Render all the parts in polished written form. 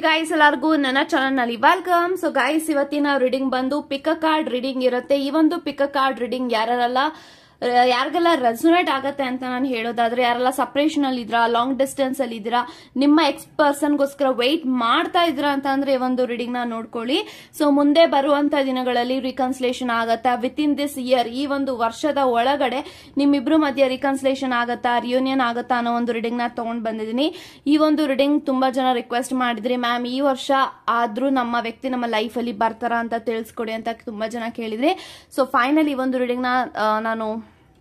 Guys ಎಲ್ಲರಿಗೂ ನನ್ನ channel ನಲ್ಲಿ ವೆಲ್ಕಮ್. ಸೊ ಗೈಸ್ ಇವತ್ತಿನ ರೀಡಿಂಗ್ ಬಂದು ಪಿಕ್ ಅ ಕಾರ್ಡ್ ರೀಡಿಂಗ್ ಇರುತ್ತೆ. ಈ ಒಂದು ಪಿಕ್ ಅ ಕಾರ್ಡ್ ರೀಡಿಂಗ್ ಯಾರಿಗೆಲ್ಲ ರೆಸೊನೇಟ್ ಆಗತ್ತೆ ಅಂತ ನಾನು ಹೇಳೋದಾದ್ರೆ, ಯಾರೆಲ್ಲ ಸಪರೇಷನ್ ಅಲ್ಲಿ ಇದ್ರಾ, ಲಾಂಗ್ ಡಿಸ್ಟೆನ್ಸ್ ಅಲ್ಲಿ ಇದ್ದೀರಾ, ನಿಮ್ಮ ಎಕ್ಸ್ ಪರ್ಸನ್ ಗೋಸ್ಕರ ವೆಯ್ಟ್ ಮಾಡ್ತಾ ಇದ್ರಾ ಅಂತ ಅಂದ್ರೆ ಈ ಒಂದು ರೀಡಿಂಗ್ ನ ನೋಡ್ಕೊಳ್ಳಿ. ಸೊ ಮುಂದೆ ಬರುವಂತ ದಿನಗಳಲ್ಲಿ ರಿಕನ್ಸಿಲೇಷನ್ ಆಗತ್ತಾ, ವಿತ್ ಇನ್ ದಿಸ್ ಇಯರ್, ಈ ಒಂದು ವರ್ಷದ ಒಳಗಡೆ ನಿಮ್ಮಿಬ್ರು ಮಧ್ಯೆ ರಿಕನ್ಸಿಲೇಷನ್ ಆಗತ್ತಾ, ರಿಯೂನಿಯನ್ ಆಗತ್ತಾ ಅನ್ನೋ ಒಂದು ರೀಡಿಂಗ್ ನ ತಗೊಂಡ್ ಬಂದಿದ್ದೀನಿ. ಈ ಒಂದು ರೀಡಿಂಗ್ ತುಂಬಾ ಜನ ರಿಕ್ವೆಸ್ಟ್ ಮಾಡಿದ್ರಿ, ಮ್ಯಾಮ್ ಈ ವರ್ಷ ಆದ್ರೂ ನಮ್ಮ ವ್ಯಕ್ತಿ ನಮ್ಮ ಲೈಫ್ ಅಲ್ಲಿ ಬರ್ತಾರ ಅಂತ ತಿಳಿಸ್ಕೊಡಿ ಅಂತ ತುಂಬಾ ಜನ ಕೇಳಿದ್ರಿ. ಸೊ ಫೈನಲ್ ಈ ಒಂದು ರೀಡಿಂಗ್ ನ ನಾನು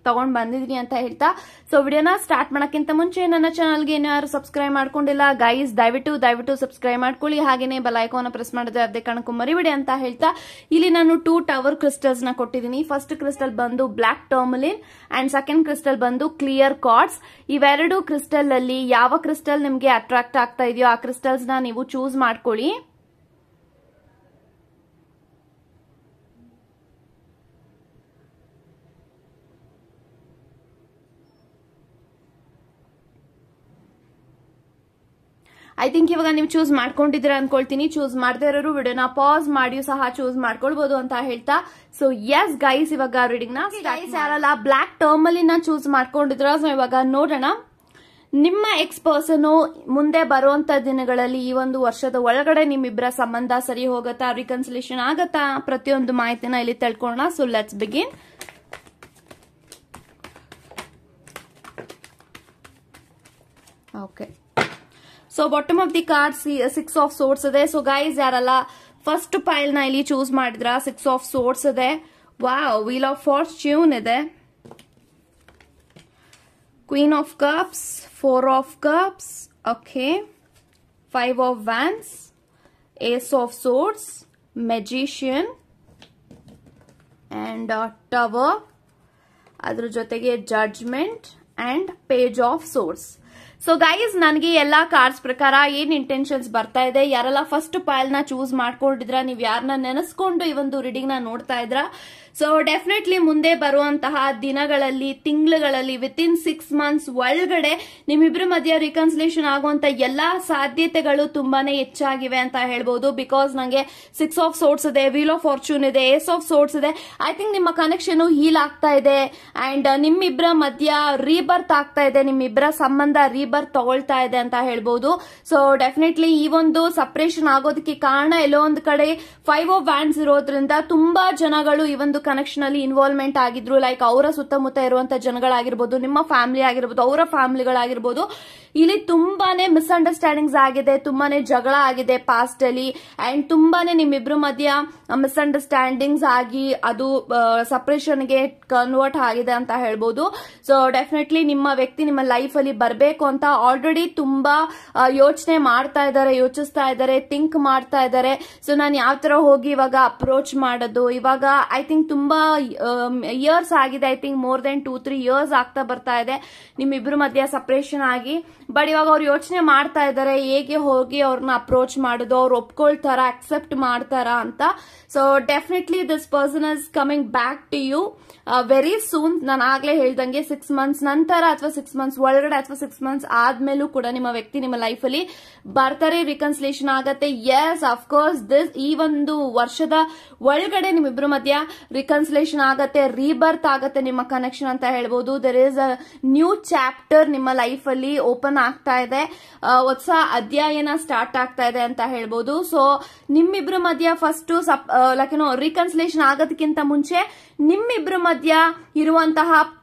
ತಗೊಂಡ್ ಬಂದಿದೀನಿ ಅಂತ ಹೇಳ್ತಾ, ಸೊ ವಿಡಿಯೋನ ಸ್ಟಾರ್ಟ್ ಮಾಡಕ್ಕಿಂತ ಮುಂಚೆ ನನ್ನ ಚಾನಲ್ಗೆ ಯಾರು ಸಬ್ಸ್ಕ್ರೈಬ್ ಮಾಡ್ಕೊಂಡಿಲ್ಲ ಗೈಸ್ ದಯವಿಟ್ಟು ಸಬ್ಸ್ಕ್ರೈಬ್ ಮಾಡ್ಕೊಳ್ಳಿ. ಹಾಗೇನೆ ಬೆಲ್ ಐಕಾನ್ ಪ್ರೆಸ್ ಮಾಡಿದ್ರೆ ಅದೇ ಕಣಕ್ಕೂ ಮರಿಬೇಡಿ ಅಂತ ಹೇಳ್ತಾ, ಇಲ್ಲಿ ನಾನು 2 ಟವರ್ ಕ್ರಿಸ್ಟಲ್ಸ್ ನ ಕೊಟ್ಟಿದ್ದೀನಿ. ಫಸ್ಟ್ ಕ್ರಿಸ್ಟಲ್ ಬಂದು black tourmaline and second crystal ಬಂದು ಕ್ಲಿಯರ್ ಕಾರ್ಡ್ಸ್. ಇವೆರಡು ಕ್ರಿಸ್ಟಲ್ ಅಲ್ಲಿ ಯಾವ ಕ್ರಿಸ್ಟಲ್ ನಿಮ್ಗೆ ಅಟ್ರಾಕ್ಟ್ ಆಗ್ತಾ ಇದೆಯೋ ಆ ಕ್ರಿಸ್ಟಲ್ಸ್ ನ ನೀವು ಚೂಸ್ ಮಾಡ್ಕೊಳ್ಳಿ. ಐ ಥಿಂಕ್ ಇವಾಗ ನೀವು ಚೂಸ್ ಮಾಡ್ಕೊಂಡಿದ್ದೀರಾ ಅನ್ಕೊಳ್ತೀನಿ. ಚೂಸ್ ಮಾಡದೇ ಇರೋರು ವಿಡಿಯೋನ ಪಾಸ್ ಮಾಡಿಯೂ ಸಹ ಚೂಸ್ ಮಾಡ್ಕೊಳ್ಬಹುದು ಅಂತ ಹೇಳ್ತಾ, ಸೊ ಎಸ್ ಗೈಸ್ ಇವಾಗ ರೀಡಿಂಗ್ ನ ಯಾರಲ್ಲ ಬ್ಲಾಕ್ ಟರ್ಮಲಿನ ಚೂಸ್ ಮಾಡ್ಕೊಂಡಿದ್ರ, ಸೊ ಇವಾಗ ನೋಡೋಣ ನಿಮ್ಮ ಎಕ್ಸ್ ಪರ್ಸನ್ ಮುಂದೆ ಬರುವಂತ ದಿನಗಳಲ್ಲಿ ಈ ಒಂದು ವರ್ಷದ ಒಳಗಡೆ ನಿಮ್ಮಿಬ್ಬರ ಸಂಬಂಧ ಸರಿ ಹೋಗತ್ತಾ, ರಿಕನ್ಸಿಲೇಷನ್ ಆಗತ್ತಾ, ಪ್ರತಿಯೊಂದು ಮಾಹಿತಿನ ಇಲ್ಲಿ ತಿಳ್ಕೊಳ್ಳೋಣ. So let's begin. Okay, so bottom of the card 6 of swords ಇದೆ. ಸೊ ಗೈಸ್ ಯಾರಲ್ಲ ಫಸ್ಟ್ ಪೈಲ್ ನ ಇಲ್ಲಿ ಚೂಸ್ ಮಾಡಿದ್ರ 6 ಆಫ್ ಸೋರ್ಸ್ ಇದೆ. ವಾವ್, ವೀಲ್ ಆಫ್ ಫಾರ್ಚ್ಯೂನ್ ಇದೆ, queen of cups, 4 of cups, okay, 5 of wands, ace of swords, magician and tower, ಅದ್ರ ಜೊತೆಗೆ judgement and page of swords. So guys ನನಗೆ ಎಲ್ಲಾ ಕಾರ್ಡ್ಸ್ ಪ್ರಕಾರ ಏನ್ ಇಂಟೆನ್ಷನ್ಸ್ ಬರ್ತಾ ಇದೆ, ಯಾರೆಲ್ಲ ಫಸ್ಟ್ ಪೈಲ್ ನ ಚೂಸ್ ಮಾಡ್ಕೊಂಡಿದ್ರ, ನೀವ್ ಯಾರನ್ನ ನೆನೆಸ್ಕೊಂಡು ಈ ಒಂದು ರೀಡಿಂಗ್ ನ ನೋಡ್ತಾ ಇದ್ರ, ಸೊ ಡೆಫಿನೆಟ್ಲಿ ಮುಂದೆ ಬರುವಂತಹ ದಿನಗಳಲ್ಲಿ, ತಿಂಗಳುಗಳಲ್ಲಿ, ವಿತ್ ಇನ್ 6 ಮಂತ್ಸ್ ಒಳಗಡೆ ನಿಮ್ಮಿಬ್ರ ಮಧ್ಯ ರಿಕನ್ಸಿಲೇಷನ್ ಆಗುವಂತ ಎಲ್ಲಾ ಸಾಧ್ಯತೆಗಳು ತುಂಬಾನೇ ಹೆಚ್ಚಾಗಿವೆ ಅಂತ ಹೇಳ್ಬಹುದು. ಬಿಕಾಸ್ ನಂಗೆ 6 ಆಫ್ ಸೋರ್ಸ್ ಇದೆ, ವೀಲ್ ಆಫ್ ಫಾರ್ಚೂನ್ ಇದೆ, ಏಸ್ ಆಫ್ ಸೋರ್ಸ್ ಇದೆ. ಐ ಥಿಂಕ್ ನಿಮ್ಮ ಕನೆಕ್ಷನ್ ಹೀಲ್ ಆಗ್ತಾ ಇದೆ ಅಂಡ್ ನಿಮ್ಮಿಬ್ರ ಮಧ್ಯ ರೀಬರ್ತ್ ಆಗ್ತಾ ಇದೆ, ನಿಮ್ಮಿಬ್ರ ಸಂಬಂಧ ರೀಬರ್ತ್ ತಗೊಳ್ತಾ ಇದೆ ಅಂತ ಹೇಳ್ಬಹುದು. ಸೊ ಡೆಫಿನೆಟ್ಲಿ ಈ ಒಂದು ಸಪರೇಷನ್ ಆಗೋದಕ್ಕೆ ಕಾರಣ ಎಲ್ಲೋ ಒಂದು ಕಡೆ 5 ಆಫ್ ವ್ಯಾಂಡ್ಸ್ ಇರೋದ್ರಿಂದ ತುಂಬಾ ಜನಗಳು ಈ ಒಂದು ಕನೆಕ್ಷನ್ ಅಲ್ಲಿ ಇನ್ವಾಲ್ವ್ಮೆಂಟ್ ಆಗಿದ್ರು. ಲೈಕ್ ಅವರ ಸುತ್ತಮುತ್ತ ಇರುವಂತ ಜನಗಳಾಗಿರ್ಬೋದು, ನಿಮ್ಮ ಫ್ಯಾಮಿಲಿ ಆಗಿರ್ಬೋದು, ಅವರ ಫ್ಯಾಮಿಲಿಗಳಾಗಿರ್ಬೋದು. ಇಲ್ಲಿ ತುಂಬಾನೇ ಮಿಸ್ಅಂಡರ್ಸ್ಟ್ಯಾಂಡಿಂಗ್ಸ್ ಆಗಿದೆ, ತುಂಬಾನೇ ಜಗಳ ಆಗಿದೆ ಪಾಸ್ಟ್ ಅಲ್ಲಿ ಅಂಡ್ ತುಂಬಾನೇ ನಿಮ್ಮಿಬ್ರು ಮಧ್ಯ ಮಿಸ್ಅಂಡರ್ಸ್ಟ್ಯಾಂಡಿಂಗ್ಸ್ ಆಗಿ ಅದು ಸಪರೇಷನ್ ಗೆ ಕನ್ವರ್ಟ್ ಆಗಿದೆ ಅಂತ ಹೇಳ್ಬೋದು. ಸೊ ಡೆಫಿನೆಟ್ಲಿ ನಿಮ್ಮ ವ್ಯಕ್ತಿ ನಿಮ್ಮ ಲೈಫ್ ಅಲ್ಲಿ ಬರಬೇಕು ಅಂತ ಆಲ್ರೆಡಿ ತುಂಬಾ ಯೋಚನೆ ಮಾಡ್ತಾ ಇದ್ದಾರೆ, ಯೋಚಿಸ್ತಾ ಇದ್ದಾರೆ, ಥಿಂಕ್ ಮಾಡ್ತಾ ಇದ್ದಾರೆ. ಸೊ ನಾನು ಯಾವ ತರ ಹೋಗಿ ಇವಾಗ ಅಪ್ರೋಚ್ ಮಾಡೋದು, ಇವಾಗ ಐ ಥಿಂಕ್ ತುಂಬಾ ಇಯರ್ಸ್ ಆಗಿದೆ, I think more than 2-3 years ಆಗ್ತಾ ಬರ್ತಾ ಇದೆ ನಿಮ್ಮಿಬ್ರು ಮಧ್ಯ ಸಪರೇಷನ್ ಆಗಿ. ಬಟ್ ಇವಾಗ ಅವ್ರು ಯೋಚನೆ ಮಾಡ್ತಾ ಇದ್ದಾರೆ ಹೇಗೆ ಹೋಗಿ ಅವ್ರನ್ನ ಅಪ್ರೋಚ್ ಮಾಡೋದು, ಅವ್ರು ಒಪ್ಕೊಳ್ತಾರ, ಅಕ್ಸೆಪ್ಟ್ ಮಾಡ್ತಾರ ಅಂತ. So definitely this person is coming back to you very soon. ನಾನು ಆಗ್ಲೇ ಹೇಳ್ದಂಗೆ 6 ಮಂತ್ಸ್ ನಂತರ ಅಥವಾ 6 ಮಂತ್ಸ್ ಒಳಗಡೆ ಅಥವಾ 6 ಮಂತ್ಸ್ ಆದ್ಮೇಲೂ ಕೂಡ ನಿಮ್ಮ ವ್ಯಕ್ತಿ ನಿಮ್ಮ ಲೈಫ್ ಅಲ್ಲಿ ಬರ್ತಾರೆ, ರಿಕನ್ಸಿಲೇಷನ್ ಆಗತ್ತೆ. ಎಸ್ ಅಫ್ಕೋರ್ಸ್ ಈ ಒಂದು ವರ್ಷದ ಒಳಗಡೆ ನಿಮ್ಮಿಬ್ರು ಮಧ್ಯ ರಿಕನ್ಸಿಲೇಷನ್ ಆಗತ್ತೆ, ರೀಬರ್ತ್ ಆಗತ್ತೆ ನಿಮ್ಮ ಕನೆಕ್ಷನ್ ಅಂತ ಹೇಳ್ಬೋದು. There is a new chapter ನಿಮ್ಮ ಲೈಫ್ ಅಲ್ಲಿ ಓಪನ್ ಆಗ್ತಾ ಇದೆ, ಹೊಸ ಅಧ್ಯಾಯನ ಸ್ಟಾರ್ಟ್ ಆಗ್ತಾ ಇದೆ ಅಂತ ಹೇಳ್ಬೋದು. ಸೊ ನಿಮ್ಮಿಬ್ರ ಮಧ್ಯ ಫಸ್ಟ್ ಲೈಕ್ ರಿಕನ್ಸಿಲೇಷನ್ ಆಗೋದಕ್ಕಿಂತ ಮುಂಚೆ ನಿಮ್ಮಿಬ್ರ ಮಧ್ಯ ಇರುವಂತಹ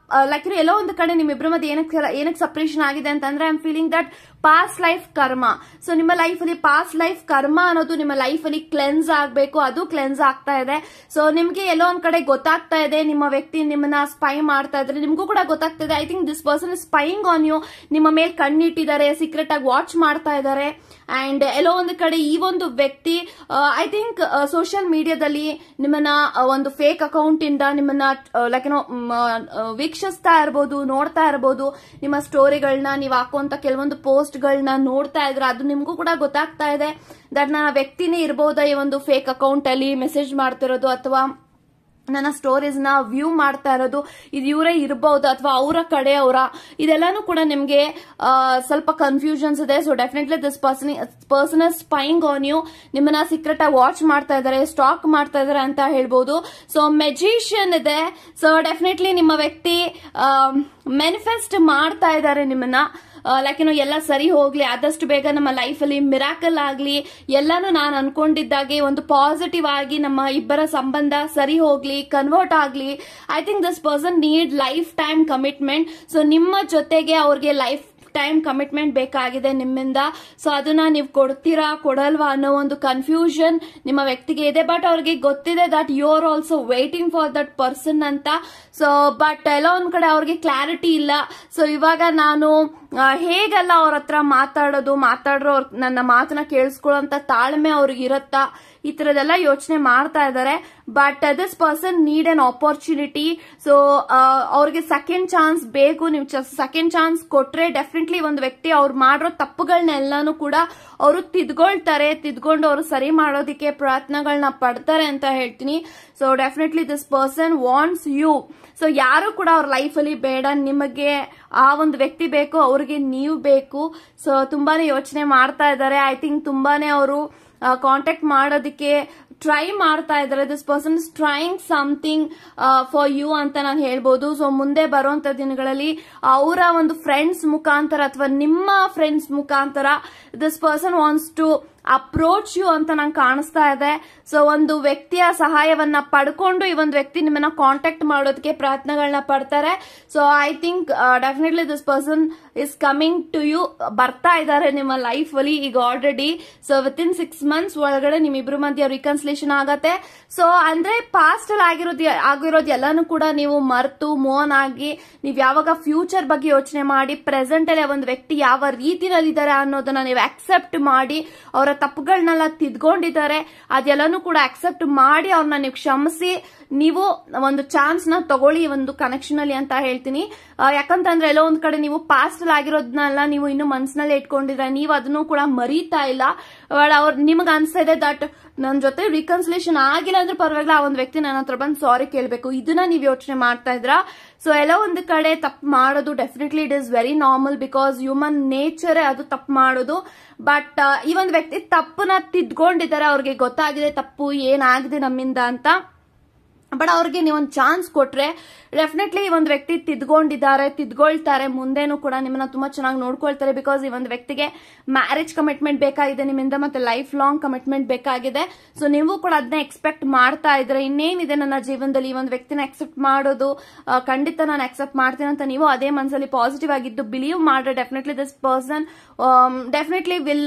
ಲೈಕ್ ಎಲ್ಲೋ ಒಂದು ಕಡೆ ನಿಮ್ಮಿಬ್ರ ಮಧ್ಯೆ ಏನಕ್ಕೆ ಸಪರೇಷನ್ ಆಗಿದೆ ಅಂತಂದ್ರೆ, I am feeling that past life ಕರ್ಮ. ಸೊ ನಿಮ್ಮ ಲೈಫ್ ಅಲ್ಲಿ ಪಾಸ್ಟ್ ಲೈಫ್ ಕರ್ಮ ಅನ್ನೋದು ನಿಮ್ಮ ಲೈಫ್ ಅಲ್ಲಿ ಕ್ಲೆನ್ಸ್ ಆಗ್ಬೇಕು, ಅದು ಕ್ಲೆನ್ಸ್ ಆಗ್ತಾ ಇದೆ. ಸೊ ನಿಮ್ಗೆ ಎಲ್ಲೋ ಒಂದ್ ಕಡೆ ಗೊತ್ತಾಗ್ತಾ ಇದೆ ನಿಮ್ಮ ವ್ಯಕ್ತಿ ನಿಮ್ಮನ್ನ ಸ್ಪೈ ಮಾಡ್ತಾ ಇದ್ರೆ, ನಿಮ್ಗೂ ಕೂಡ ಗೊತ್ತಾಗ್ತಾ ಇದೆ. I think this person is spying on you, ನಿಮ್ಮ ಮೇಲೆ ಕಣ್ಣಿಟ್ಟಿದ್ದಾರೆ, ಸೀಕ್ರೆಟ್ ಆಗಿ ವಾಚ್ ಮಾಡ್ತಾ ಇದ್ದಾರೆ. ಅಂಡ್ ಎಲ್ಲೋ ಒಂದು ಕಡೆ ಈ ಒಂದು ವ್ಯಕ್ತಿ ಐ ಥಿಂಕ್ ಸೋಷಿಯಲ್ ಮೀಡಿಯಾದಲ್ಲಿ ನಿಮ್ಮನ್ನ ಒಂದು ಫೇಕ್ ಅಕೌಂಟ್ ಇಂದ ನಿಮ್ಮನ್ನ ಲೈಕ್ ವೀಕ್ಷಿಸ್ತಾ ಇರಬಹುದು, ನೋಡ್ತಾ ಇರಬಹುದು. ನಿಮ್ಮ ಸ್ಟೋರಿಗಳನ್ನ, ನೀವು ಹಾಕುವಂತ ಕೆಲವೊಂದು ಪೋಸ್ಟ್ ಗಳನ್ನ ನೋಡ್ತಾ ಇದ್ರೆ ಅದು ನಿಮ್ಗೂ ಕೂಡ ಗೊತ್ತಾಗ್ತಾ ಇದೆ ದಟ್ ನನ್ನ ವ್ಯಕ್ತಿನೇ ಇರಬಹುದಾ ಈ ಒಂದು ಫೇಕ್ ಅಕೌಂಟ್ ಅಲ್ಲಿ ಮೆಸೇಜ್ ಮಾಡ್ತಿರೋದು, ಅಥವಾ ನನ್ನ ಸ್ಟೋರೀಸ್ ನ ವ್ಯೂ ಮಾಡ್ತಾ ಇರೋದು, ಇದು ಇವರೇ ಇರಬಹುದು ಅಥವಾ ಅವರ ಕಡೆಯವರ, ಇದೆಲ್ಲಾನು ಕೂಡ ನಿಮ್ಗೆ ಸ್ವಲ್ಪ ಕನ್ಫ್ಯೂಷನ್ಸ್ ಇದೆ. So definitely this person is spying on you, ನಿಮ್ಮನ್ನ ಸೀಕ್ರೆಟ್ ಆಗಿ ವಾಚ್ ಮಾಡ್ತಾ ಇದಾರೆ, ಸ್ಟಾಕ್ ಮಾಡ್ತಾ ಇದಾರೆ ಅಂತ ಹೇಳ್ಬೋದು. ಸೊ ಮೆಜಿಷಿಯನ್ ಇದೆ. ಸೊ ಡೆಫಿನೆಟ್ಲಿ ನಿಮ್ಮ ವ್ಯಕ್ತಿ ಮ್ಯಾನಿಫೆಸ್ಟ್ ಮಾಡ್ತಾ ಇದ್ದಾರೆ ನಿಮ್ಮನ್ನ, ಲೈಕ್ ಎಲ್ಲ ಸರಿ ಹೋಗ್ಲಿ, ಆದಷ್ಟು ಬೇಗ ನಮ್ಮ ಲೈಫ್ ಅಲ್ಲಿ ಮಿರಾಕಲ್ ಆಗ್ಲಿ, ಎಲ್ಲಾನು ನಾನು ಅನ್ಕೊಂಡಿದ್ದಾಗೆ ಒಂದು ಪಾಸಿಟಿವ್ ಆಗಿ ನಮ್ಮ ಇಬ್ಬರ ಸಂಬಂಧ ಸರಿ ಹೋಗ್ಲಿ, ಕನ್ವರ್ಟ್ ಆಗ್ಲಿ. I think this person need life time commitment. So ನಿಮ್ಮ ಜೊತೆಗೆ ಅವ್ರಿಗೆ ಲೈಫ್ ಟೈಮ್ ಕಮಿಟ್ಮೆಂಟ್ ಬೇಕಾಗಿದೆ ನಿಮ್ಮಿಂದ. ಸೊ ಅದನ್ನ ನೀವು ಕೊಡ್ತೀರಾ ಕೊಡಲ್ವಾ ಅನ್ನೋ ಒಂದು ಕನ್ಫ್ಯೂಷನ್ ನಿಮ್ಮ ವ್ಯಕ್ತಿಗೆ ಇದೆ. ಬಟ್ ಅವ್ರಿಗೆ ಗೊತ್ತಿದೆ that you are also waiting for that person ಅಂತ. ಸೊ ಬಟ್ ಎಲ್ಲ ಒಂದ್ ಕಡೆ ಅವ್ರಿಗೆ ಕ್ಲಾರಿಟಿ ಇಲ್ಲ. ಸೊ ಇವಾಗ ನಾನು ಹೇಗಲ್ಲ ಅವ್ರ ಹತ್ರ ಮಾತಾಡ್ರೋ ನನ್ನ ಮಾತನ್ನ ಕೇಳಿಸ್ಕೊಳ್ಳೋಂತ ತಾಳ್ಮೆ ಅವ್ರಿಗೆ ಇರತ್ತಾ, ಈ ತರದೆಲ್ಲ ಯೋಚನೆ ಮಾಡ್ತಾ ಇದಾರೆ. But this person need an opportunity. So ಅವ್ರಿಗೆ ಸೆಕೆಂಡ್ ಚಾನ್ಸ್ ಬೇಕು. ನೀವು ಸೆಕೆಂಡ್ ಚಾನ್ಸ್ ಕೊಟ್ರೆ ಡೆಫಿನೆಟ್ಲಿ ಒಂದು ವ್ಯಕ್ತಿ ಅವ್ರು ಮಾಡಿರೋ ತಪ್ಪುಗಳನ್ನೆಲ್ಲಾನು ಕೂಡ ಅವರು ತಿದ್ಕೊಂಡು ಅವರು ಸರಿ ಮಾಡೋದಕ್ಕೆ ಪ್ರಯತ್ನಗಳನ್ನ ಪಡ್ತಾರೆ ಅಂತ ಹೇಳ್ತೀನಿ. So definitely this person wants you. So ಯಾರು ಕೂಡ ಅವ್ರ ಲೈಫ್ ಅಲ್ಲಿ ಬೇಡ, ನಿಮಗೆ ಆ ಒಂದು ವ್ಯಕ್ತಿ ಬೇಕು, ಅವ್ರಿಗೆ ನೀವು ಬೇಕು. ಸೊ ತುಂಬಾನೇ ಯೋಚನೆ ಮಾಡ್ತಾ ಇದ್ದಾರೆ. ಐ ಥಿಂಕ್ ತುಂಬಾನೇ ಅವರು ಕಾಂಟ್ಯಾಕ್ಟ್ ಮಾಡೋದಕ್ಕೆ ಟ್ರೈ ಮಾಡ್ತಾ ಇದ್ದಾರೆ. This person is trying something for you ಅಂತ ನಾನು ಹೇಳ್ಬೋದು. ಸೊ ಮುಂದೆ ಬರುವಂತ ದಿನಗಳಲ್ಲಿ ಅವರ ಒಂದು ಫ್ರೆಂಡ್ಸ್ ಮುಖಾಂತರ ಅಥವಾ ನಿಮ್ಮ ಫ್ರೆಂಡ್ಸ್ ಮುಖಾಂತರ this person wants to approach you ಅಂತ ನಂಗೆ ಕಾಣಿಸ್ತಾ ಇದೆ. ಸೊ ಒಂದು ವ್ಯಕ್ತಿಯ ಸಹಾಯವನ್ನ ಪಡ್ಕೊಂಡು ಈ ಒಂದು ವ್ಯಕ್ತಿ ನಿಮ್ಮನ್ನ ಕಾಂಟ್ಯಾಕ್ಟ್ ಮಾಡೋದಕ್ಕೆ ಪ್ರಯತ್ನಗಳನ್ನ ಪಡ್ತಾರೆ. So I think definitely this person is coming to you, ಬರ್ತಾ ಇದ್ದಾರೆ ನಿಮ್ಮ ಲೈಫ್ ಅಲ್ಲಿ ಈಗ ಆಲ್ರೆಡಿ. ಸೊ ವಿತಿನ್ 6 months ಒಳಗಡೆ ನಿಮ್ಮಿಬ್ರು ಮಧ್ಯೆ ರಿಕನ್ಸಿಲೇಷನ್ ಆಗತ್ತೆ. ಸೊ ಅಂದ್ರೆ ಪಾಸ್ಟ್ ಅಲ್ಲಿ ಆಗಿರೋದು ಎಲ್ಲಾನು ಕೂಡ ನೀವು ಮರೆತು ಮೋನ್ ಆಗಿ ನೀವು ಯಾವಾಗ ಫ್ಯೂಚರ್ ಬಗ್ಗೆ ಯೋಚನೆ ಮಾಡಿ ಪ್ರೆಸೆಂಟ್ ಅಲ್ಲಿ ಒಂದು ವ್ಯಕ್ತಿ ಯಾವ ರೀತಿನಲ್ಲಿ ಇದ್ದಾರೆ ಅನ್ನೋದನ್ನ ನೀವು ಅಕ್ಸೆಪ್ಟ್ ಮಾಡಿ, ಅವರ ತಪ್ಪುಗಳನ್ನೆಲ್ಲ ತಿದ್ಕೊಂಡಿದ್ದಾರೆ ಅದೆಲ್ಲಾನು ಕೂಡ ಅಕ್ಸೆಪ್ಟ್ ಮಾಡಿ ಅವ್ರನ್ನ ನೀವು ಕ್ಷಮಿಸಿ ನೀವು ಒಂದು ಚಾನ್ಸ್ ನ ತಗೊಳ್ಳಿ ಒಂದು ಕನೆಕ್ಷನ್ ಅಲ್ಲಿ ಅಂತ ಹೇಳ್ತೀನಿ. ಯಾಕಂತಂದ್ರೆ ಎಲ್ಲೋ ಒಂದ್ ಕಡೆ ನೀವು ಪಾಸ್ಟ್ ಅಲ್ಲಿ ಆಗಿರೋದನ್ನೆಲ್ಲ ನೀವು ಇನ್ನು ಮನಸ್ಸಿನಲ್ಲಿ ಇಟ್ಕೊಂಡಿದ್ರೆ ನೀವು ಅದನ್ನು ಕೂಡ ಮರೀತಾ ಇಲ್ಲ. ಅವ್ರು ನಿಮ್ಗೆ ಅನ್ಸ್ತಾ ಇದೆ ದಟ್ ನನ್ನ ಜೊತೆ ರಿಕನ್ಸಿಲೇಷನ್ ಆಗಿಲ್ಲ ಅಂದ್ರೆ ಪರವಾಗಿಲ್ಲ, ಆ ಒಂದು ವ್ಯಕ್ತಿ ನನ್ನ ಹತ್ರ ಬಂದು ಸಾರಿ ಕೇಳಬೇಕು, ಇದನ್ನ ನೀವು ಯೋಚನೆ ಮಾಡ್ತಾ ಇದ್ರ. ಸೊ ಎಲ್ಲ ಒಂದು ಕಡೆ ತಪ್ಪು ಮಾಡೋದು definitely it is very normal, because human nature ಅದು ತಪ್ಪು ಮಾಡೋದು. ಬಟ್ ಈ ಒಂದು ವ್ಯಕ್ತಿ ತಪ್ಪನ್ನ ತಿದ್ಕೊಂಡಿದ್ದಾರೆ, ಅವ್ರಿಗೆ ಗೊತ್ತಾಗಿದೆ ತಪ್ಪು ಏನಾಗಿದೆ ನಮ್ಮಿಂದ ಅಂತ. ಬಟ್ ಅವ್ರಿಗೆ ನೀವೊಂದು ಚಾನ್ಸ್ ಕೊಟ್ರೆ ಡೆಫಿನೆಟ್ಲಿ ಈ ಒಂದು ವ್ಯಕ್ತಿ ತಿದ್ಕೊಳ್ತಾರೆ, ಮುಂದೇನು ಕೂಡ ನಿಮ್ಮನ್ನ ತುಂಬಾ ಚೆನ್ನಾಗಿ ನೋಡ್ಕೊಳ್ತಾರೆ. ಬಿಕಾಸ್ ಈ ಒಂದು ವ್ಯಕ್ತಿಗೆ ಮ್ಯಾರೇಜ್ ಕಮಿಟ್ಮೆಂಟ್ ಬೇಕಾಗಿದೆ ನಿಮ್ಮಿಂದ, ಮತ್ತೆ ಲೈಫ್ ಲಾಂಗ್ ಕಮಿಟ್ಮೆಂಟ್ ಬೇಕಾಗಿದೆ. ಸೊ ನೀವು ಕೂಡ ಅದನ್ನ ಎಕ್ಸ್ಪೆಕ್ಟ್ ಮಾಡ್ತಾ ಇದ್ರೆ ಇನ್ನೇನಿದೆ ನನ್ನ ಜೀವನದಲ್ಲಿ ಈ ಒಂದು ವ್ಯಕ್ತಿನ ಅಕ್ಸೆಪ್ಟ್ ಮಾಡೋದು, ಖಂಡಿತ ನಾನು ಅಕ್ಸೆಪ್ಟ್ ಮಾಡ್ತೀನಿ ಅಂತ ನೀವು ಅದೇ ಮನಸ್ಸಲ್ಲಿ ಪಾಸಿಟಿವ್ ಆಗಿದ್ದು ಬಿಲೀವ್ ಮಾಡ್ರೆ definitely this person definitely will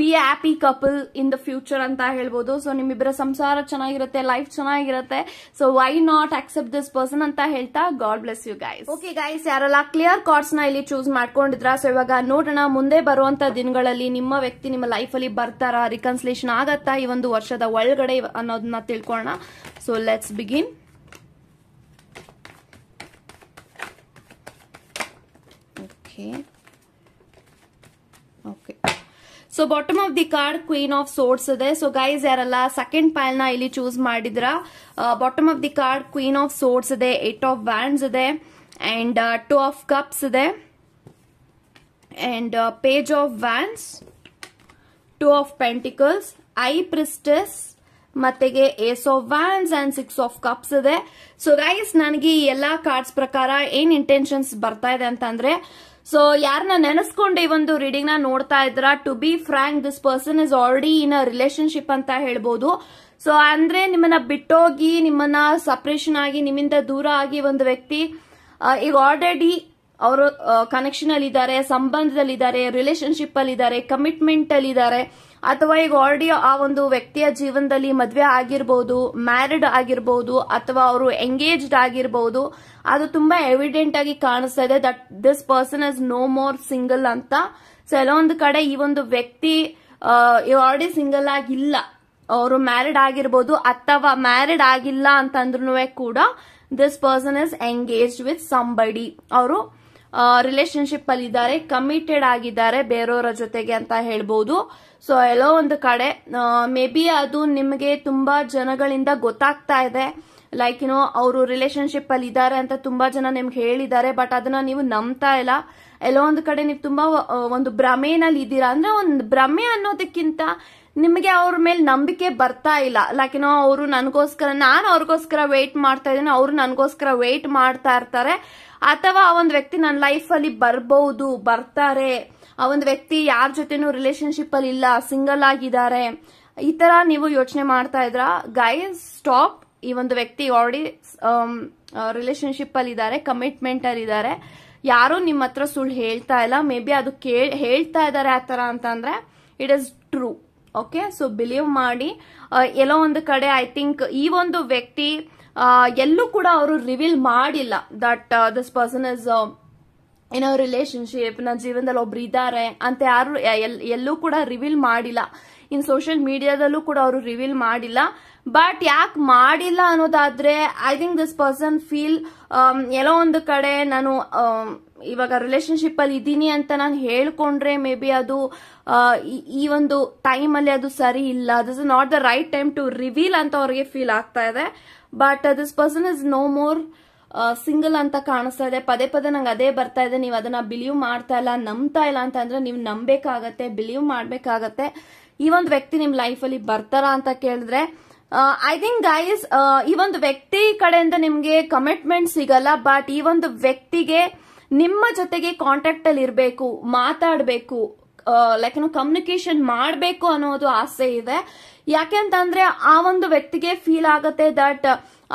be a happy couple in the future ಅಂತ ಹೇಳ್ಬೋದು. ಸೊ ನಿಮ್ಮಿಬ್ಬರ ಸಂಸಾರ ಚೆನ್ನಾಗಿರುತ್ತೆ, ಲೈಫ್ ಚೆನ್ನಾಗಿರುತ್ತೆ. So why not accept this person ಅಂತ ಹೇಳ್ತಾ god bless you guys. Okay guys, ಯಾರೆಲ್ಲ ಕ್ಲಿಯರ್ ಕಾರ್ಡ್ಸ್ ನ ಇಲ್ಲಿ ಚೂಸ್ ಮಾಡ್ಕೊಂಡಿದ್ರ, ಸೊ ಇವಾಗ ನೋಡೋಣ ಮುಂದೆ ಬರುವಂತ ದಿನಗಳಲ್ಲಿ ನಿಮ್ಮ ವ್ಯಕ್ತಿ ನಿಮ್ಮ ಲೈಫ್ ಅಲ್ಲಿ ಬರ್ತಾರಾ, ರಿಕನ್ಸಿಲೇಷನ್ ಆಗತ್ತಾ ಈ ಒಂದು ವರ್ಷದ ಒಳಗಡೆ ಅನ್ನೋದನ್ನ ತಿಳ್ಕೊಳ್ಳೋಣ. So let's begin. Okay, so bottom of the card queen of swords ಇದೆ. ಸೊ ಗೈಸ್ ಯಾರೆಲ್ಲ ಸೆಕೆಂಡ್ ಪೈಲ್ ನ ಇಲ್ಲಿ ಚೂಸ್ ಮಾಡಿದ್ರ, bottom of the card queen of swords ಇದೆ, 8 of Wands ಇದೆ, ಅಂಡ್ 2 of Cups ಇದೆ, and page of Wands, 2 of Pentacles, high priestess, ಮತ್ತೆಗೆ ace of Wands and 6 of Cups ಇದೆ. So guys ನನಗೆ ಈ ಎಲ್ಲಾ ಕಾರ್ಡ್ಸ್ ಪ್ರಕಾರ ಏನ್ ಇಂಟೆನ್ಷನ್ಸ್ ಬರ್ತಾ ಇದೆ ಅಂತಂದ್ರೆ, ಸೊ ಯಾರನ್ನ ನೆನೆಸ್ಕೊಂಡು ಈ ಒಂದು ರೀಡಿಂಗ್ ನ ನೋಡ್ತಾ ಇದ್ರ, to be frank this person is already in a relationship ಅಂತ ಹೇಳ್ಬೋದು. ಸೊ ಅಂದ್ರೆ ನಿಮ್ಮನ್ನ ಬಿಟ್ಟೋಗಿ ನಿಮ್ಮನ್ನ ಸಪರೇಷನ್ ಆಗಿ ನಿಮ್ಮಿಂದ ದೂರ ಆಗಿ ಒಂದು ವ್ಯಕ್ತಿ ಈಗ ಆಲ್ರೆಡಿ ಅವರು ಕನೆಕ್ಷನ್ ಅಲ್ಲಿ ಇದ್ದಾರೆ, ಸಂಬಂಧದಲ್ಲಿದ್ದಾರೆ, ರಿಲೇಶನ್ಶಿಪ್ ಅಲ್ಲಿ ಇದ್ದಾರೆ, ಕಮಿಟ್ಮೆಂಟ್ ಅಲ್ಲಿ ಇದ್ದಾರೆ, ಅಥವಾ ಈಗ ಆಲ್ರೆಡಿ ಆ ಒಂದು ವ್ಯಕ್ತಿಯ ಜೀವನದಲ್ಲಿ ಮದ್ವೆ ಆಗಿರ್ಬೋದು, ಮ್ಯಾರಿಡ್ ಆಗಿರ್ಬೋದು, ಅಥವಾ ಅವರು ಎಂಗೇಜ್ಡ್ ಆಗಿರ್ಬೋದು. ಅದು ತುಂಬಾ ಎವಿಡೆಂಟ್ ಆಗಿ ಕಾಣಿಸ್ತಾ ಇದೆ that this person is no more single ಅಂತ. ಸೊ ಎಲ್ಲ ಒಂದು ಕಡೆ ಈ ಒಂದು ವ್ಯಕ್ತಿ ಆಲ್ರೆಡಿ ಸಿಂಗಲ್ ಆಗಿಲ್ಲ, ಅವರು ಮ್ಯಾರಿಡ್ ಆಗಿರ್ಬೋದು ಅಥವಾ ಮ್ಯಾರಿಡ್ ಆಗಿಲ್ಲ ಅಂತಂದ್ರೂ ಕೂಡ this person is engaged with somebody. ಅವರು ರಿಲೇಶನ್ಶಿಪ್ ಅಲ್ಲಿ ಇದ್ದಾರೆ, ಕಮಿಟೆಡ್ ಆಗಿದ್ದಾರೆ ಬೇರೆಯವರ ಜೊತೆಗೆ ಅಂತ ಹೇಳ್ಬೋದು. ಸೊ ಎಲ್ಲೋ ಒಂದು ಕಡೆ ಮೇ ಬಿ ಅದು ನಿಮಗೆ ತುಂಬಾ ಜನಗಳಿಂದ ಗೊತ್ತಾಗ್ತಾ ಇದೆ. ಲೈಕ್ ಅವರು ರಿಲೇಶನ್ಶಿಪ್ ಅಲ್ಲಿ ಇದ್ದಾರೆ ಅಂತ ತುಂಬಾ ಜನ ನಿಮ್ಗೆ ಹೇಳಿದ್ದಾರೆ, ಬಟ್ ಅದನ್ನ ನೀವು ನಂಬ್ತಾ ಇಲ್ಲ. ಎಲ್ಲೋ ಒಂದು ಕಡೆ ನೀವು ತುಂಬಾ ಒಂದು ಭ್ರಮೆನಲ್ಲಿ ಇದ್ದೀರಾ. ಅಂದ್ರೆ ಒಂದು ಭ್ರಮೆ ಅನ್ನೋದಕ್ಕಿಂತ ನಿಮಗೆ ಅವ್ರ ಮೇಲೆ ನಂಬಿಕೆ ಬರ್ತಾ ಇಲ್ಲ. ಲೈಕ್ ಅವರು ನನಗೋಸ್ಕರ, ನಾನು ಅವ್ರಿಗೋಸ್ಕರ ವೇಟ್ ಮಾಡ್ತಾ ಇದ್ದೀನಿ, ಅವರು ನನಗೋಸ್ಕರ ವೇಟ್ ಮಾಡ್ತಾ ಇರ್ತಾರೆ, ಅಥವಾ ಆ ಒಂದು ವ್ಯಕ್ತಿ ನನ್ನ ಲೈಫ್ ಅಲ್ಲಿ ಬರ್ತಾರೆ, ಆ ಒಂದು ವ್ಯಕ್ತಿ ಯಾರ ಜೊತೆನೂ ರಿಲೇಶನ್ಶಿಪ್ ಅಲ್ಲಿ ಇಲ್ಲ, ಸಿಂಗಲ್ ಆಗಿದ್ದಾರೆ, ಈ ತರ ನೀವು ಯೋಚನೆ ಮಾಡ್ತಾ ಇದ್ರ. Guys stop. ಈ ಒಂದು ವ್ಯಕ್ತಿ ಆಲ್ರೆಡಿ ರಿಲೇಶನ್ಶಿಪ್ ಅಲ್ಲಿ ಇದ್ದಾರೆ, ಕಮಿಟ್ಮೆಂಟ್ ಅಲ್ಲಿ ಇದ್ದಾರೆ. ಯಾರು ನಿಮ್ಮ ಹತ್ರ ಸುಳ್ಳು ಹೇಳ್ತಾ ಇಲ್ಲ. ಮೇ ಬಿ ಅದು ಹೇಳ್ತಾ ಇದ್ದಾರೆ ಆ ತರ ಅಂತಂದ್ರೆ it is true. Okay, so believe ಮಾಡಿ. ಎಲ್ಲೋ ಒಂದು ಕಡೆ ಐ ಥಿಂಕ್ ಈ ಒಂದು ವ್ಯಕ್ತಿ ಎಲ್ಲೂ ಕೂಡ ಅವರು ರಿವೀಲ್ ಮಾಡಿಲ್ಲ that this person is in a relationship, ನನ್ನ ಜೀವನದಲ್ಲಿ ಒಬ್ರು ಇದ್ದಾರೆ ಅಂತ ಯಾರು ಎಲ್ಲೂ ಕೂಡ ರಿವೀಲ್ ಮಾಡಿಲ್ಲ. ಇನ್ ಸೋಷಿಯಲ್ ಮೀಡಿಯಾದಲ್ಲೂ ಕೂಡ ಅವರು ರಿವೀಲ್ ಮಾಡಿಲ್ಲ. ಬಟ್ ಯಾಕೆ ಮಾಡಿಲ್ಲ ಅನ್ನೋದಾದ್ರೆ I think this person feel ಎಲ್ಲೋ ಒಂದು ಕಡೆ ನಾನು ಇವಾಗ ರಿಲೇಶನ್ಶಿಪ್ ಅಲ್ಲಿ ಇದ್ದೀನಿ ಅಂತ ನಾನು ಹೇಳ್ಕೊಂಡ್ರೆ ಮೇ ಬಿ ಅದು ಈ ಒಂದು ಟೈಮ್ ಅಲ್ಲಿ ಅದು ಸರಿ ಇಲ್ಲ, this is not the right time to reveal ಅಂತ ಅವ್ರಿಗೆ ಫೀಲ್ ಆಗ್ತಾ ಇದೆ. But this person is no more single ಅಂತ ಕಾಣಿಸ್ತಾ ಇದೆ. ಪದೇ ಪದೇ ನಂಗೆ ಅದೇ ಬರ್ತಾ ಇದೆ. ನೀವು ಅದನ್ನ ಬಿಲೀವ್ ಮಾಡ್ತಾ ಇಲ್ಲ, ನಂಬ್ತಾ ಇಲ್ಲ ಅಂತ ಅಂದ್ರೆ ನೀವು ನಂಬೇಕಾಗತ್ತೆ, ಬಿಲೀವ್ ಮಾಡ್ಬೇಕಾಗತ್ತೆ. ಈ ಒಂದು ವ್ಯಕ್ತಿ ನಿಮ್ ಲೈಫ್ ಅಲ್ಲಿ ಬರ್ತಾರ ಅಂತ ಕೇಳಿದ್ರೆ ಐ ಥಿಂಕ್ ಗೈಸ್ ಈ ಒಂದು ವ್ಯಕ್ತಿ ಕಡೆಯಿಂದ ನಿಮ್ಗೆ ಕಮಿಟ್ಮೆಂಟ್ ಸಿಗಲ್ಲ. ಬಟ್ ಈ ಒಂದು ವ್ಯಕ್ತಿಗೆ ನಿಮ್ಮ ಜೊತೆಗೆ ಕಾಂಟ್ಯಾಕ್ಟ್ ಅಲ್ಲಿ ಇರಬೇಕು, ಮಾತಾಡಬೇಕು, ಲೈಕ್ ಕಮ್ಯುನಿಕೇಶನ್ ಮಾಡಬೇಕು ಅನ್ನೋದು ಆಸೆ ಇದೆ. ಯಾಕೆಂತಂದ್ರೆ ಆ ಒಂದು ವ್ಯಕ್ತಿಗೆ ಫೀಲ್ ಆಗತ್ತೆ ದಟ್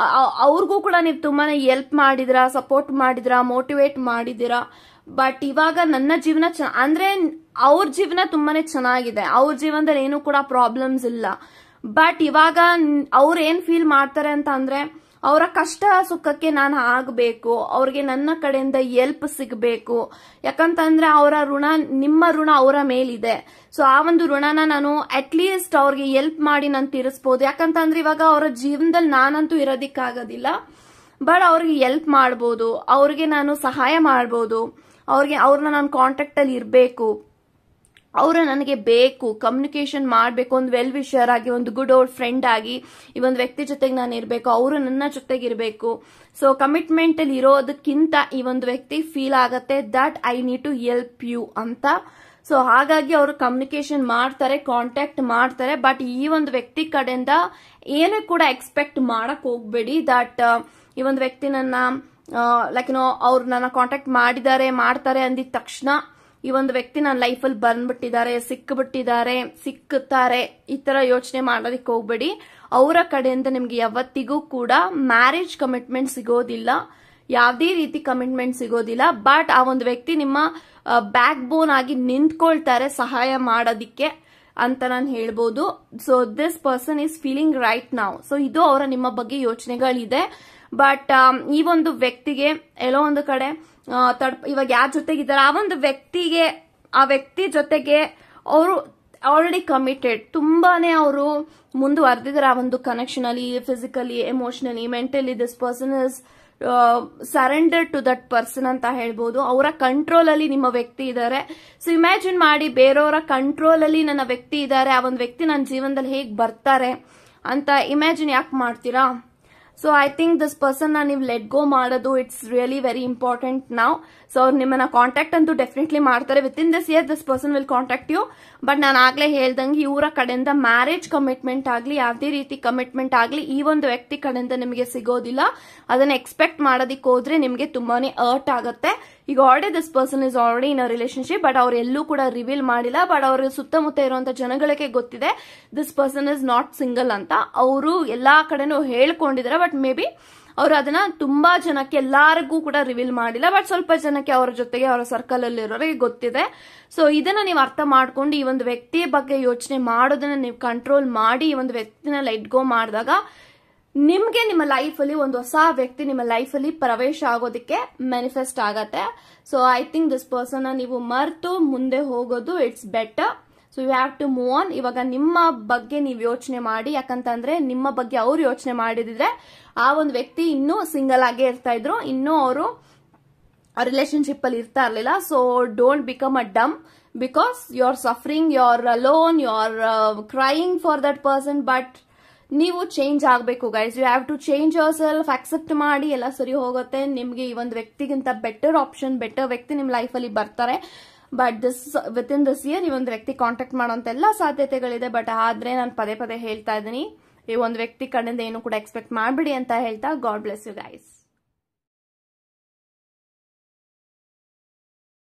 ಅವ್ರಿಗೂ ಕೂಡ ನೀವು ತುಂಬಾನೇ ಹೆಲ್ಪ್ ಮಾಡಿದಿರಾ, ಸಪೋರ್ಟ್ ಮಾಡಿದಿರಾ, ಮೋಟಿವೇಟ್ ಮಾಡಿದಿರಾ. ಬಟ್ ಇವಾಗ ನನ್ನ ಜೀವನ ಅಂದ್ರೆ ಅವ್ರ ಜೀವನ ತುಂಬಾನೇ ಚೆನ್ನಾಗಿದೆ, ಅವ್ರ ಜೀವನದಲ್ಲಿ ಏನು ಕೂಡ ಪ್ರಾಬ್ಲಮ್ಸ್ ಇಲ್ಲ. ಬಟ್ ಇವಾಗ ಅವ್ರು ಏನ್ ಫೀಲ್ ಮಾಡ್ತಾರೆ ಅಂತ ಅಂದ್ರೆ ಅವರ ಕಷ್ಟ ಸುಖಕ್ಕೆ ನಾನು ಆಗ್ಬೇಕು, ಅವ್ರಿಗೆ ನನ್ನ ಕಡೆಯಿಂದ ಹೆಲ್ಪ್ ಸಿಗಬೇಕು. ಯಾಕಂತಂದ್ರೆ ಅವರ ಋಣ, ನಿಮ್ಮ ಋಣ ಅವರ ಮೇಲಿದೆ. ಸೊ ಆ ಒಂದು ಋಣನ ನಾನು ಅಟ್ ಲೀಸ್ಟ್ ಅವ್ರಿಗೆ ಹೆಲ್ಪ್ ಮಾಡಿ ನಾನು ತೀರಿಸಬಹುದು. ಯಾಕಂತಂದ್ರೆ ಇವಾಗ ಅವರ ಜೀವನದಲ್ಲಿ ನಾನಂತೂ ಇರೋದಿಕ್ಕಾಗೋದಿಲ್ಲ, ಬಟ್ ಅವ್ರಿಗೆ ಹೆಲ್ಪ್ ಮಾಡ್ಬೋದು, ಅವ್ರಿಗೆ ನಾನು ಸಹಾಯ ಮಾಡ್ಬೋದು, ಅವ್ರನ್ನ ನಾನು ಕಾಂಟ್ಯಾಕ್ಟ್ ಅಲ್ಲಿ ಇರಬೇಕು, ಅವರು ನನಗೆ ಬೇಕು, ಕಮ್ಯುನಿಕೇಶನ್ ಮಾಡಬೇಕು, ಒಂದು ವೆಲ್ ವಿಷರ್ ಆಗಿ, ಒಂದು ಗುಡ್ ಓಲ್ಡ್ ಫ್ರೆಂಡ್ ಆಗಿ ಈ ಒಂದು ವ್ಯಕ್ತಿ ಜೊತೆಗೆ ನಾನು ಇರಬೇಕು, ಅವರು ನನ್ನ ಜೊತೆಗೆ ಇರಬೇಕು. ಸೊ ಕಮಿಟ್ಮೆಂಟ್ ಅಲ್ಲಿ ಇರೋದಕ್ಕಿಂತ ಈ ಒಂದು ವ್ಯಕ್ತಿ ಫೀಲ್ ಆಗತ್ತೆ that I need to help you ಅಂತ. ಸೊ ಹಾಗಾಗಿ ಅವರು ಕಮ್ಯುನಿಕೇಶನ್ ಮಾಡ್ತಾರೆ, ಕಾಂಟ್ಯಾಕ್ಟ್ ಮಾಡ್ತಾರೆ. ಬಟ್ ಈ ಒಂದು ವ್ಯಕ್ತಿ ಕಡೆಯಿಂದ ಏನು ಕೂಡ ಎಕ್ಸ್ಪೆಕ್ಟ್ ಮಾಡಕ್ ಹೋಗ್ಬೇಡಿ ದಟ್ ಈ ಒಂದು ವ್ಯಕ್ತಿ ನನ್ನ ಲೈಕ್ ಅವ್ರು ನನ್ನ ಕಾಂಟ್ಯಾಕ್ಟ್ ಮಾಡ್ತಾರೆ ಅಂದಿದ ತಕ್ಷಣ ಈ ಒಂದು ವ್ಯಕ್ತಿ ನನ್ನ ಲೈಫಲ್ಲಿ ಬಂದ್ಬಿಟ್ಟಿದ್ದಾರೆ, ಸಿಕ್ಕುತ್ತಾರೆ, ಈ ತರ ಯೋಚನೆ ಮಾಡೋದಕ್ಕೆ ಹೋಗ್ಬೇಡಿ. ಅವರ ಕಡೆಯಿಂದ ನಿಮ್ಗೆ ಯಾವತ್ತಿಗೂ ಕೂಡ ಮ್ಯಾರೇಜ್ ಕಮಿಟ್ಮೆಂಟ್ ಸಿಗೋದಿಲ್ಲ, ಯಾವುದೇ ರೀತಿ ಕಮಿಟ್ಮೆಂಟ್ ಸಿಗೋದಿಲ್ಲ. ಬಟ್ ಆ ಒಂದು ವ್ಯಕ್ತಿ ನಿಮ್ಮ ಬ್ಯಾಕ್ ಬೋನ್ ಆಗಿ ನಿಂತ್ಕೊಳ್ತಾರೆ ಸಹಾಯ ಮಾಡೋದಿಕ್ಕೆ ಅಂತ ನಾನು ಹೇಳ್ಬೋದು. So this person is feeling right ನಾವ್. ಸೊ ಇದು ಅವರ ನಿಮ್ಮ ಬಗ್ಗೆ ಯೋಚನೆಗಳಿದೆ. ಬಟ್ ಈ ಒಂದು ವ್ಯಕ್ತಿಗೆ ಎಲ್ಲೋ ಒಂದು ಕಡೆ ಇವಾಗ ಯಾರ ಜೊತೆಗಿದ್ದಾರೆ ಆ ವ್ಯಕ್ತಿ ಜೊತೆಗೆ ಅವರು ಆಲ್ರೆಡಿ ಕಮಿಟೆಡ್, ತುಂಬಾನೇ ಅವರು ಮುಂದುವರೆದಿದ್ದಾರೆ ಆ ಒಂದು ಕನೆಕ್ಷನ್ ಅಲ್ಲಿ, physically, emotionally, mentally. This person is surrender to that person ಅಂತ ಹೇಳ್ಬೋದು. ಅವರ ಕಂಟ್ರೋಲ್ ಅಲ್ಲಿ ನಿಮ್ಮ ವ್ಯಕ್ತಿ ಇದ್ದಾರೆ. ಸೊ ಇಮ್ಯಾಜಿನ್ ಮಾಡಿ, ಬೇರೆಯವರ ಕಂಟ್ರೋಲ್ ಅಲ್ಲಿ ನನ್ನ ವ್ಯಕ್ತಿ ಇದ್ದಾರೆ, ಆ ಒಂದು ವ್ಯಕ್ತಿ ನನ್ನ ಜೀವನದಲ್ಲಿ ಹೇಗ್ ಬರ್ತಾರೆ ಅಂತ ಇಮ್ಯಾಜಿನ್ ಯಾಕೆ ಮಾಡ್ತೀರಾ? So I think this person ನೀವು ಲೆಟ್ ಗೋ ಮಾಡೋದು it's really very important now. So ಅವ್ರು ನಿಮ್ಮನ್ನ ಕಾಂಟ್ಯಾಕ್ಟ್ ಅಂತೂ ಡೆಫಿನೆಟ್ಲಿ ಮಾಡ್ತಾರೆ. With in this year this person will contact you. But ನಾನು ಆಗ್ಲೇ ಹೇಳ್ದಂಗೆ ಇವರ ಕಡೆಯಿಂದ ಮ್ಯಾರೇಜ್ ಕಮಿಟ್ಮೆಂಟ್ ಆಗ್ಲಿ, ಯಾವುದೇ ರೀತಿ ಕಮಿಟ್ಮೆಂಟ್ ಆಗ್ಲಿ ಈ ಒಂದು ವ್ಯಕ್ತಿ ಕಡೆಯಿಂದ ನಿಮಗೆ ಸಿಗೋದಿಲ್ಲ. ಅದನ್ನ ಎಕ್ಸ್ಪೆಕ್ಟ್ ಮಾಡೋದಿಕ್ಕೆ ಹೋದ್ರೆ ನಿಮಗೆ ತುಂಬಾನೇ ಹರ್ಟ್ ಆಗುತ್ತೆ. ಈಗ already this person is already in a relationship, but ಅವ್ರು ಎಲ್ಲೂ ಕೂಡ ರಿವೀಲ್ ಮಾಡಿಲ್ಲ. ಬಟ್ ಅವ್ರ ಸುತ್ತಮುತ್ತ ಇರುವಂತ ಜನಗಳಿಗೆ ಗೊತ್ತಿದೆ this person is not single ಅಂತ. ಅವರು ಎಲ್ಲಾ ಕಡೆನೂ ಹೇಳ್ಕೊಂಡಿದ್ದಾರೆ. ಬಟ್ ಮೇ ಬಿ ಅವರು ಅದನ್ನ ತುಂಬಾ ಜನಕ್ಕೆ, ಎಲ್ಲಾರಿಗೂ ಕೂಡ ರಿವೀಲ್ ಮಾಡಿಲ್ಲ. ಬಟ್ ಸ್ವಲ್ಪ ಜನಕ್ಕೆ ಅವರ ಜೊತೆಗೆ ಅವರ ಸರ್ಕಲ್ ಅಲ್ಲಿ ಇರೋರಿಗೆ ಗೊತ್ತಿದೆ. ಸೊ ಇದನ್ನ ನೀವು ಅರ್ಥ ಮಾಡ್ಕೊಂಡು ಈ ಒಂದು ವ್ಯಕ್ತಿಯ ಬಗ್ಗೆ ಯೋಚನೆ ಮಾಡೋದನ್ನ ನೀವು ಕಂಟ್ರೋಲ್ ಮಾಡಿ ಈ ಒಂದು ವ್ಯಕ್ತಿನ ಲೆಟ್ ಗೋ ಮಾಡಿದಾಗ ನಿಮ್ಗೆ ನಿಮ್ಮ ಲೈಫ್ ಅಲ್ಲಿ ಒಂದು ಹೊಸ ವ್ಯಕ್ತಿ ನಿಮ್ಮ ಲೈಫ್ ಅಲ್ಲಿ ಪ್ರವೇಶ ಆಗೋದಕ್ಕೆ ಮ್ಯಾನಿಫೆಸ್ಟ್ ಆಗತ್ತೆ. So I think this person ನೀವು ಮರೆತು ಮುಂದೆ ಹೋಗೋದು it's better. So you have to move on. ಇವಾಗ ನಿಮ್ಮ ಬಗ್ಗೆ ನೀವು ಯೋಚನೆ ಮಾಡಿ. ಯಾಕಂತಂದ್ರೆ ನಿಮ್ಮ ಬಗ್ಗೆ ಅವ್ರು ಯೋಚನೆ ಮಾಡಿದ್ರೆ ಆ ಒಂದು ವ್ಯಕ್ತಿ ಇನ್ನೂ ಸಿಂಗಲ್ ಆಗೇ ಇರ್ತಾ ಇದ್ರು, ಇನ್ನೂ ಅವರು ರಿಲೇಶನ್ಶಿಪ್ ಅಲ್ಲಿ ಇರ್ತಾ ಇರ್ಲಿಲ್ಲ. So don't become a dumb because you are suffering, you are alone, you are crying for that person. But ನೀವು ಚೇಂಜ್ ಆಗಬೇಕು guys. You have to change yourself. Accept ಮಾಡಿ, ಎಲ್ಲ ಸರಿ ಹೋಗುತ್ತೆ. ನಿಮ್ಗೆ ಈ ಒಂದು ವ್ಯಕ್ತಿಗಿಂತ ಬೆಟರ್ ಆಪ್ಷನ್, ಬೆಟರ್ ವ್ಯಕ್ತಿ ನಿಮ್ ಲೈಫ್ ಅಲ್ಲಿ ಬರ್ತಾರೆ. But with in this year ಈ ಒಂದು ವ್ಯಕ್ತಿ ಕಾಂಟ್ಯಾಕ್ಟ್ ಮಾಡೋಂತ ಎಲ್ಲ ಸಾಧ್ಯತೆಗಳಿದೆ. ಬಟ್ ಆದ್ರೆ ನಾನು ಪದೇ ಪದೇ ಹೇಳ್ತಾ ಇದ್ದೀನಿ, ಈ ಒಂದು ವ್ಯಕ್ತಿ ಕಡೆಯಿಂದ ಏನು ಕೂಡ ಎಕ್ಸ್ಪೆಕ್ಟ್ ಮಾಡ್ಬಿಡಿ ಅಂತ ಹೇಳ್ತಾ, ಗಾಡ್ ಬ್ಲೆಸ್ ಯು ಗೈಸ್.